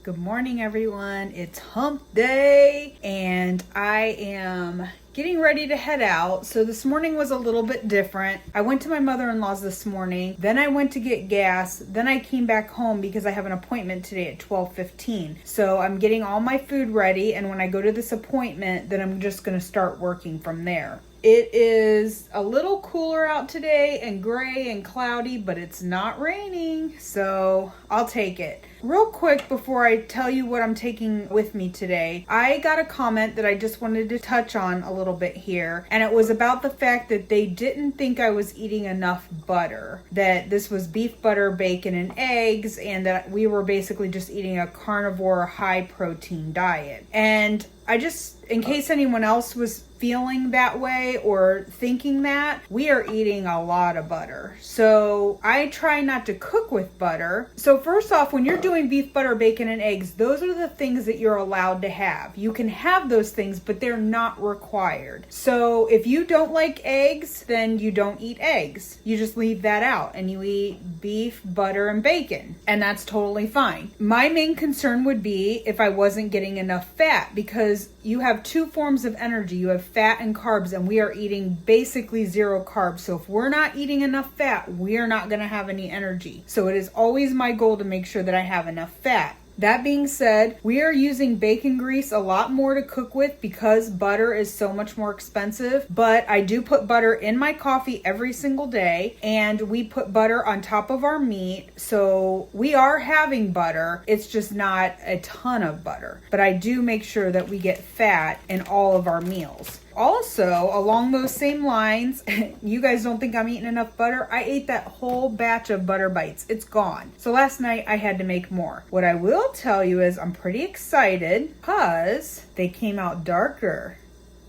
Good morning, everyone. It's hump day and I am getting ready to head out. So this morning was a little bit different. I went to my mother-in-law's this morning, then I went to get gas, then I came back home because I have an appointment today at 12:15. So I'm getting all my food ready, and when I go to this appointment, then I'm just going to start working from there. It is a little cooler out today and gray and cloudy, but it's not raining, so I'll take it. Real quick before I tell you what I'm taking with me today, I got a comment that I just wanted to touch on a little bit here, and it was about the fact that they didn't think I was eating enough butter, that this was beef, butter, bacon, and eggs, and that we were basically just eating a carnivore high protein diet. And I just, in case anyone else was feeling that way or thinking that, we are eating a lot of butter. So I try not to cook with butter. So first off, when you're doing beef, butter, bacon, and eggs, those are the things that you're allowed to have. You can have those things, but they're not required. So if you don't like eggs, then you don't eat eggs. You just leave that out and you eat beef, butter, and bacon. And that's totally fine. My main concern would be if I wasn't getting enough fat, because you have two forms of energy. You have fat and carbs, and we are eating basically zero carbs. So if we're not eating enough fat, we are not going to have any energy. So it is always my goal to make sure that I have enough fat. That being said, we are using bacon grease a lot more to cook with because butter is so much more expensive. But I do put butter in my coffee every single day, and we put butter on top of our meat. So we are having butter. It's just not a ton of butter. But I do make sure that we get fat in all of our meals. Also, along those same lines, you guys don't think I'm eating enough butter? I ate that whole batch of butter bites. It's gone. So last night I had to make more. What I will tell you is I'm pretty excited because they came out darker.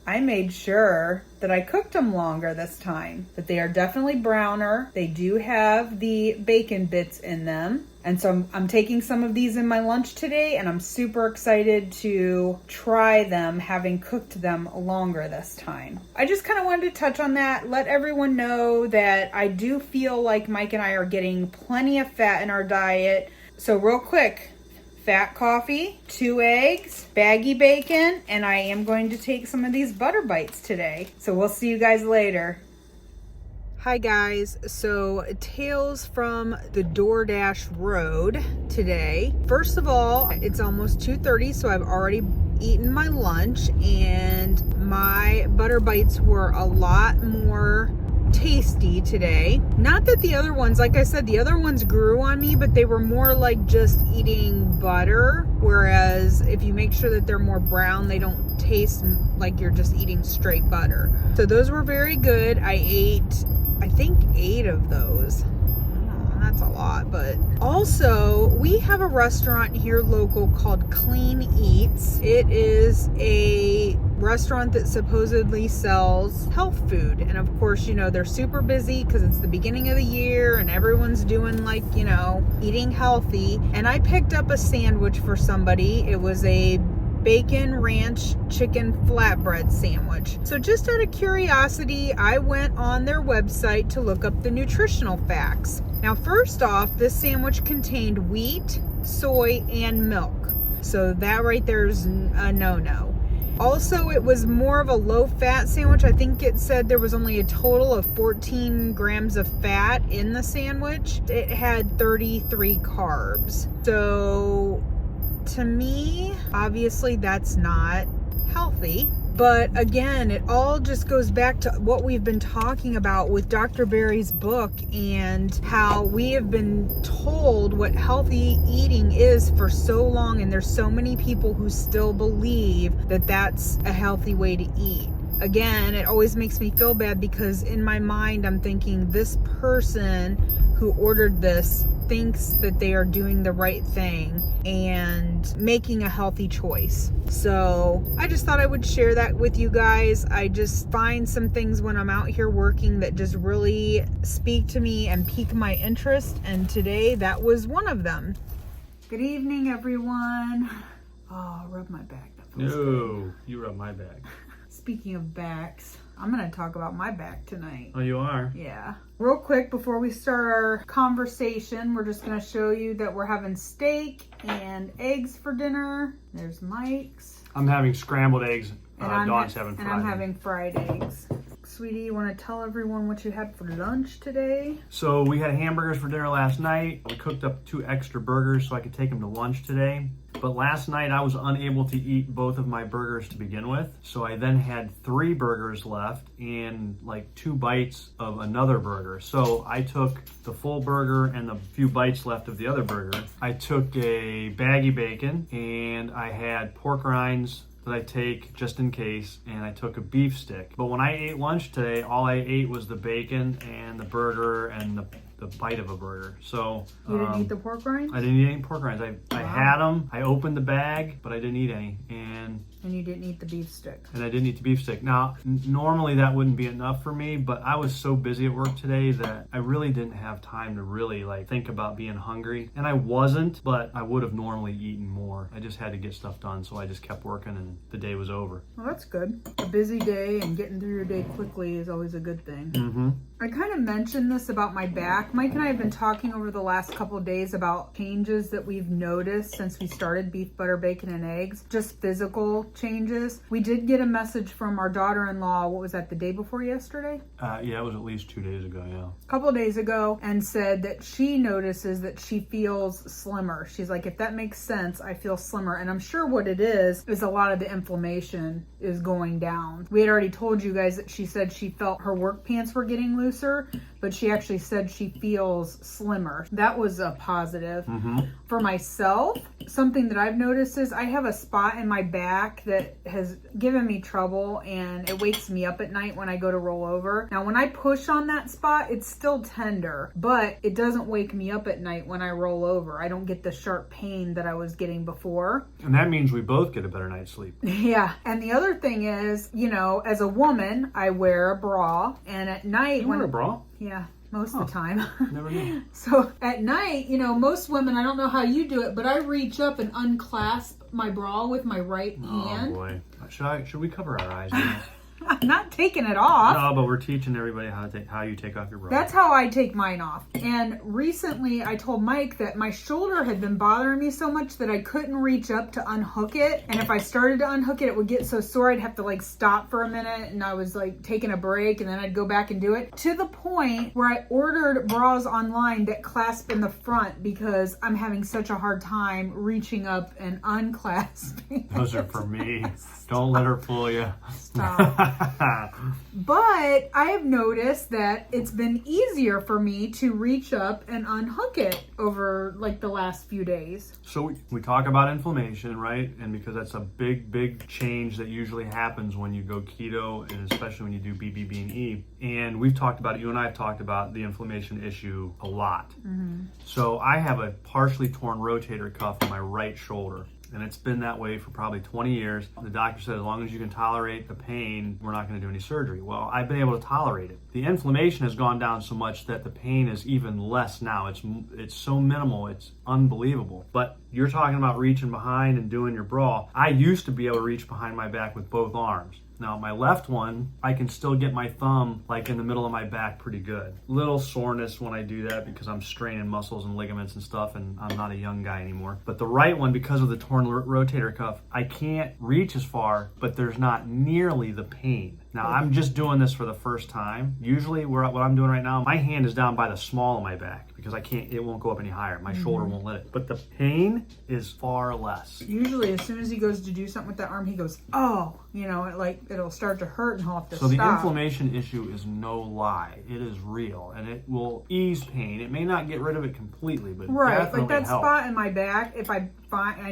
I made sure that I cooked them longer this time, but they are definitely browner. They do have the bacon bits in them. And so I'm taking some of these in my lunch today, and I'm super excited to try them, having cooked them longer this time. I just kind of wanted to touch on that, let everyone know that I do feel like Mike and I are getting plenty of fat in our diet. So real quick, fat coffee, 2 eggs, baggy bacon, and I am going to take some of these butter bites today. So we'll see you guys later. Hi guys, so tales from the DoorDash road today. First of all, it's almost 2:30, so I've already eaten my lunch, and my butter bites were a lot more tasty today. Not that the other ones, like I said, the other ones grew on me, but they were more like just eating butter, whereas if you make sure that they're more brown, they don't taste like you're just eating straight butter. So those were very good. I ate, I think, 8 of those. That's a lot. But also, we have a restaurant here local called Clean Eats. It is a restaurant that supposedly sells health food, and of course, you know, they're super busy because it's the beginning of the year and everyone's doing, like, you know, eating healthy. And I picked up a sandwich for somebody. It was a bacon ranch chicken flatbread sandwich. So just out of curiosity, I went on their website to look up the nutritional facts. Now, first off, this sandwich contained wheat, soy, and milk. So that right there is a no-no. Also, it was more of a low-fat sandwich. I think it said there was only a total of 14 grams of fat in the sandwich. It had 33 carbs. So to me, obviously that's not healthy. But again, it all just goes back to what we've been talking about with Dr. Berry's book, and how we have been told what healthy eating is for so long, and there's so many people who still believe that that's a healthy way to eat. Again, it always makes me feel bad because in my mind I'm thinking this person who ordered this thinks that they are doing the right thing and making a healthy choice. So I just thought I would share that with you guys. I just find some things when I'm out here working that just really speak to me and pique my interest, and today that was one of them. Good evening, everyone. Oh, rub my back. No, you rub my back. Speaking of backs, I'm going to talk about my back tonight. Oh, you are? Yeah. Real quick, before we start our conversation, we're just going to show you that we're having steak and eggs for dinner. There's Mike's. I'm having scrambled eggs. And Dawn's having fried. And I'm having fried eggs. Sweetie, you want to tell everyone what you had for lunch today? So we had hamburgers for dinner last night. We cooked up 2 extra burgers so I could take them to lunch today. But last night I was unable to eat both of my burgers to begin with. So I then had 3 burgers left and like 2 bites of another burger. So I took the full burger and the few bites left of the other burger. I took a baggy bacon and I had pork rinds that I take just in case, and I took a beef stick. But when I ate lunch today, all I ate was the bacon and the burger and the bite of a burger. So you didn't eat the pork rinds? I didn't eat any pork rinds. I had them. I opened the bag, but I didn't eat any. And you didn't eat the beef stick. And I didn't eat the beef stick. Now, normally that wouldn't be enough for me, but I was so busy at work today that I really didn't have time to really think about being hungry. And I wasn't, but I would have normally eaten more. I just had to get stuff done, so I just kept working and the day was over. Well, that's good. A busy day and getting through your day quickly is always a good thing. Mm-hmm. I kind of mentioned this about my back. Mike and I have been talking over the last couple of days about changes that we've noticed since we started beef, butter, bacon, and eggs. Just physical changes. We did get a message from our daughter-in-law, what was that, the day before yesterday? Yeah, it was at least 2 days ago, yeah. A couple of days ago, and said that she notices that she feels slimmer. She's like, if that makes sense, I feel slimmer. And I'm sure what it is a lot of the inflammation is going down. We had already told you guys that she said she felt her work pants were getting looser, but she actually said she feels slimmer. That was a positive. Mm-hmm. For myself, something that I've noticed is I have a spot in my back that has given me trouble, and it wakes me up at night when I go to roll over. Now, when I push on that spot, it's still tender, but it doesn't wake me up at night when I roll over. I don't get the sharp pain that I was getting before. And that means we both get a better night's sleep. Yeah. And the other thing is, as a woman, I wear a bra, and at night You wear a bra? Yeah. Most of the time. Never knew. So at night, most women, I don't know how you do it, but I reach up and unclasp my bra with my right hand. Oh boy. Should we cover our eyes? I'm not taking it off. No, but we're teaching everybody how you take off your bra. That's how I take mine off. And recently I told Mike that my shoulder had been bothering me so much that I couldn't reach up to unhook it. And if I started to unhook it, it would get so sore I'd have to stop for a minute, and I was taking a break, and then I'd go back and do it, to the point where I ordered bras online that clasp in the front because I'm having such a hard time reaching up and unclasping. Those are for me. Don't let her fool you. Stop. But I have noticed that it's been easier for me to reach up and unhook it over the last few days. So we talk about inflammation, right? And because that's a big change that usually happens when you go keto, and especially when you do BBBE. And we've talked about it, you and I have talked about the inflammation issue a lot. Mm-hmm. So I have a partially torn rotator cuff in my right shoulder. And it's been that way for probably 20 years. The doctor said as long as you can tolerate the pain, we're not going to do any surgery. Well, I've been able to tolerate it. The inflammation has gone down so much that the pain is even less now. It's so minimal, it's unbelievable. But you're talking about reaching behind and doing your bra. I used to be able to reach behind my back with both arms. Now, my left one, I can still get my thumb in the middle of my back pretty good. Little soreness when I do that because I'm straining muscles and ligaments and stuff, and I'm not a young guy anymore. But the right one, because of the torn rotator cuff, I can't reach as far, but there's not nearly the pain. Now, I'm just doing this for the first time. Usually, what I'm doing right now, my hand is down by the small of my back because it won't go up any higher. My shoulder won't let it. But the pain is far less. Usually, as soon as he goes to do something with that arm, he goes, oh, it'll start to hurt and he'll have to stop. So the inflammation issue is no lie. It is real, and it will ease pain. It may not get rid of it completely, but definitely that help. spot in my back, if I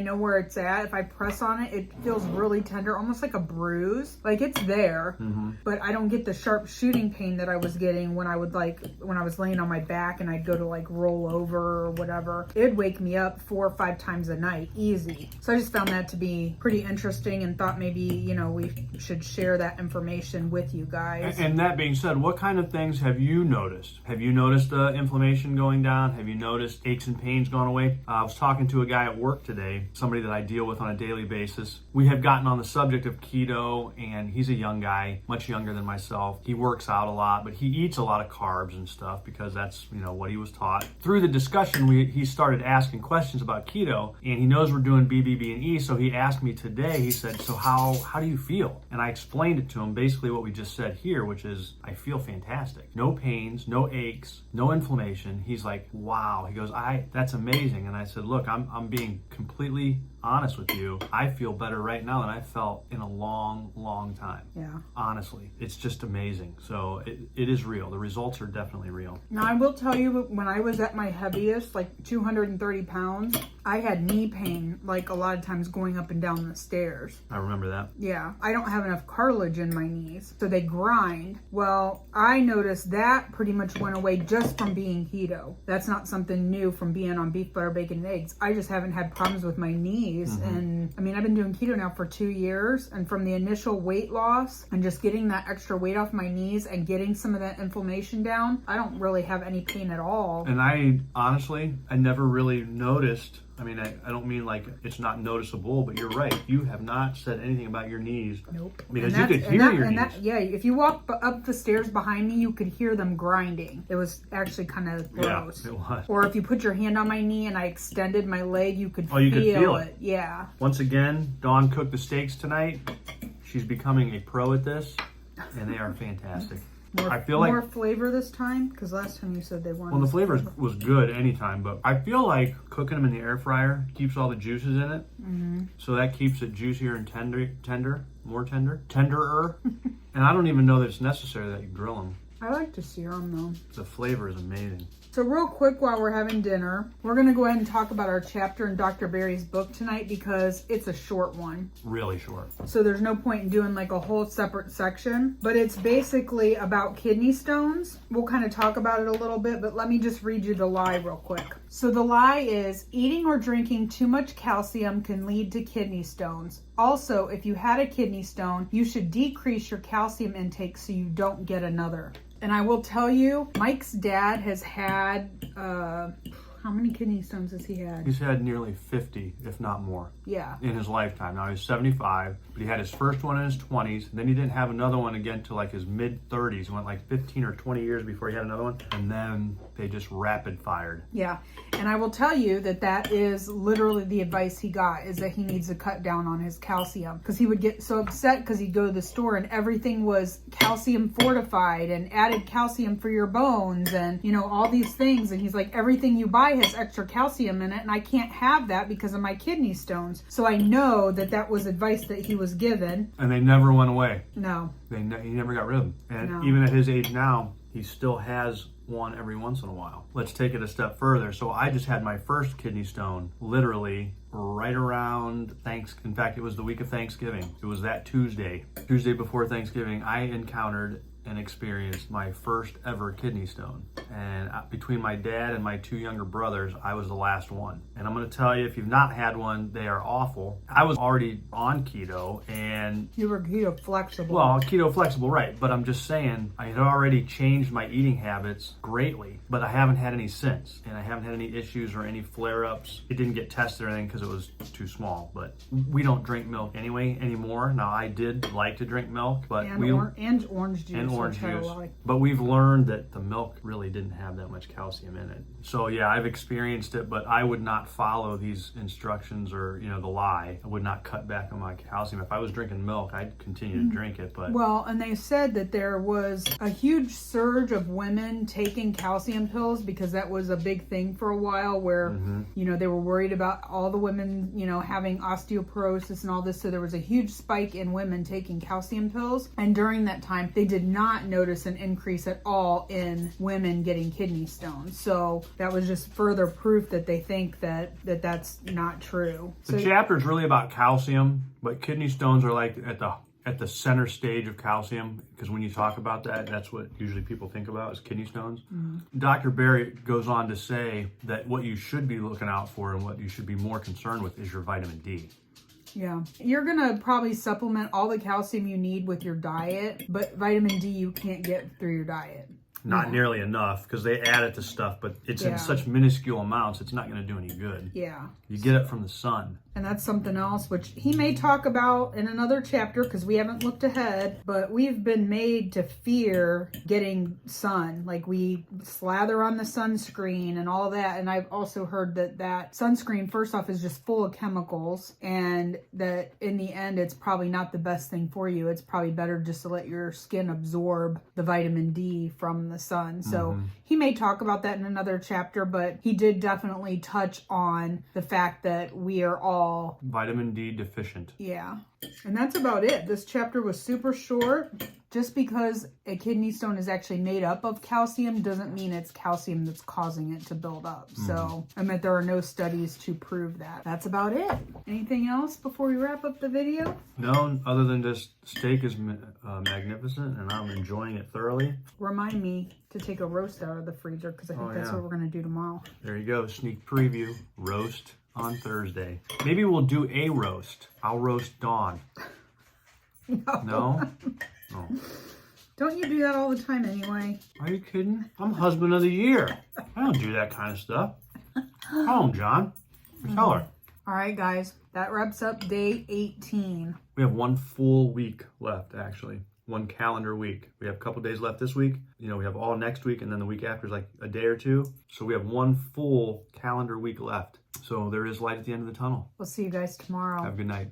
know where it's at, if I press on it, it feels really tender, almost like a bruise. It's there, but I don't get the sharp shooting pain that I was getting when I was laying on my back and I'd go to roll over or whatever. It'd wake me up 4 or 5 times a night, easy. So I just found that to be pretty interesting and thought maybe, we should share that information with you guys. And that being said, what kind of things have you noticed? Have you noticed inflammation going down? Have you noticed aches and pains going away? I was talking to a guy at work today, somebody that I deal with on a daily basis. We have gotten on the subject of keto, and he's a young guy. much younger than myself. He works out a lot, but he eats a lot of carbs and stuff because that's, what he was taught. Through the discussion, he started asking questions about keto, and he knows we're doing BBB&E, so he asked me today, he said, so how do you feel? And I explained it to him, basically what we just said here, which is, I feel fantastic. No pains, no aches, no inflammation. He's like, wow. He goes, that's amazing. And I said, look, I'm being completely honest with you. I feel better right now than I felt in a long time. Yeah. Honestly, it's just amazing. So it is real. The results are definitely real. Now, I will tell you, when I was at my heaviest, like 230 pounds, I had knee pain, like a lot of times going up and down the stairs. I remember that. Yeah. I don't have enough cartilage in my knees, so they grind. Well, I noticed that pretty much went away just from being keto. That's not something new from being on beef, butter, bacon, and eggs. I just haven't had problems with my knees. And I mean, I've been doing keto now for 2 years, and from the initial weight loss and just getting that extra weight off my knees and getting some of that inflammation down, I don't really have any pain at all. And I honestly never really noticed. I mean, I don't mean like it's not noticeable, but you're right. You have not said anything about your knees. Nope. Because you could hear your knees. Yeah, if you walk up the stairs behind me, you could hear them grinding. It was actually kind of gross. Yeah, it was. Or if you put your hand on my knee and I extended my leg, you could you could feel it. Yeah. Once again, Dawn cooked the steaks tonight. She's becoming a pro at this, and they are fantastic. I feel like more flavor this time, because last time you said they wanted. Well, the flavor was good anytime, but I feel like cooking them in the air fryer keeps all the juices in it, so that keeps it juicier and tenderer. And I don't even know that it's necessary that you grill them. I like to sear them though. The flavor is amazing. So real quick, while we're having dinner, we're going to go ahead and talk about our chapter in Dr. Berry's book tonight because it's a short one. Really short. So there's no point in doing like a whole separate section. But it's basically about kidney stones. We'll kind of talk about it a little bit, but let me just read you the lie real quick. So the lie is, eating or drinking too much calcium can lead to kidney stones. Also, if you had a kidney stone, you should decrease your calcium intake so you don't get another. And I will tell you, Mike's dad has had, how many kidney stones has he had? He's had nearly 50, if not more. Yeah. In his lifetime. Now he's 75, but he had his first one in his 20s. And then he didn't have another one again till like his mid-30s. He went like 15 or 20 years before he had another one. And then they just rapid fired. Yeah. And I will tell you that is literally the advice he got, is that he needs to cut down on his calcium. Because he would get so upset because he'd go to the store and everything was calcium fortified and added calcium for your bones and, all these things. And he's like, everything you buy has extra calcium in it, and I can't have that because of my kidney stones. So I know that was advice that he was given. And they never went away. No. He never got rid of them. And No. even at his age now, he still has one every once in a while. Let's take it a step further. So I just had my first kidney stone literally right around Thanksgiving. In fact, it was the week of Thanksgiving. It was that Tuesday before Thanksgiving, I encountered and experienced my first ever kidney stone. And between my dad and my two younger brothers, I was the last one. And I'm going to tell you, if you've not had one, they are awful. I was already on keto, and you were keto flexible. Well, keto flexible, right. But I'm just saying, I had already changed my eating habits greatly, but I haven't had any since. And I haven't had any issues or any flare-ups. It didn't get tested or anything because it was too small. But we don't drink milk anymore. Now, I did like to drink milk, but and orange juice. Orange juice. But we've learned that the milk really didn't have that much calcium in it. So yeah, I've experienced it, but I would not follow these instructions or, the lie. I would not cut back on my calcium. If I was drinking milk, I'd continue to drink it. But well, and they said that there was a huge surge of women taking calcium pills because that was a big thing for a while where, they were worried about all the women, having osteoporosis and all this. So there was a huge spike in women taking calcium pills. And during that time, they did not notice an increase at all in women getting kidney stones. So that was just further proof that they think that's not true. The chapter is really about calcium, but kidney stones are like at the center stage of calcium, because when you talk about that, that's what usually people think about is kidney stones. Dr. Berry goes on to say that what you should be looking out for and what you should be more concerned with is your vitamin D. Yeah. You're going to probably supplement all the calcium you need with your diet, but vitamin D you can't get through your diet. not nearly enough because they add it to stuff, but it's in such minuscule amounts, it's not going to do any good. Yeah. You get it from the sun. And that's something else, which he may talk about in another chapter because we haven't looked ahead, but we've been made to fear getting sun. Like we slather on the sunscreen and all that. And I've also heard that sunscreen, first off, is just full of chemicals, and that in the end, it's probably not the best thing for you. It's probably better just to let your skin absorb the vitamin D from the sun. So he may talk about that in another chapter, but he did definitely touch on the fact that we are all vitamin D deficient. Yeah. And that's about it. This chapter was super short. Just because a kidney stone is actually made up of calcium doesn't mean it's calcium that's causing it to build up. So, I mean, there are no studies to prove that. That's about it. Anything else before we wrap up the video? No, other than just steak is magnificent and I'm enjoying it thoroughly. Remind me to take a roast out of the freezer because I think that's what we're going to do tomorrow. There you go. Sneak preview. Roast on Thursday. Maybe we'll do a roast. I'll roast Dawn. No? Oh. Don't you do that all the time anyway? Are you kidding? I'm husband of the year. I don't do that kind of stuff. Home, John. Tell her. All right, guys. That wraps up day 18. We have one full week left, actually. One calendar week. We have a couple days left this week. You know, we have all next week, and then the week after is like a day or two. So we have one full calendar week left. So there is light at the end of the tunnel. We'll see you guys tomorrow. Have a good night.